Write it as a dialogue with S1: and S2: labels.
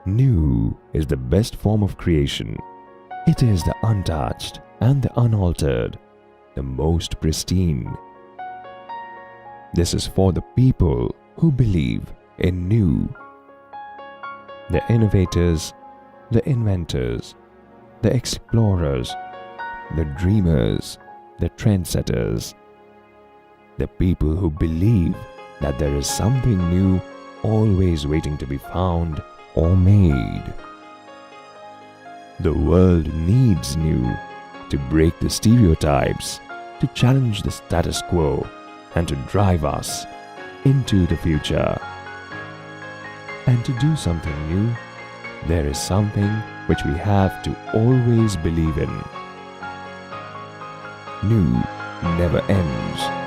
S1: New is the best form of creation. It is the untouched and the unaltered, the most pristine. This is for the people who believe in new. The innovators, the inventors, the explorers, the dreamers, the trendsetters. The people who believe that there is something new always waiting to be found or made. The world needs new to break the stereotypes, to challenge the status quo, and to drive us into the future. And to do something new, there is something which we have to always believe in. New never ends.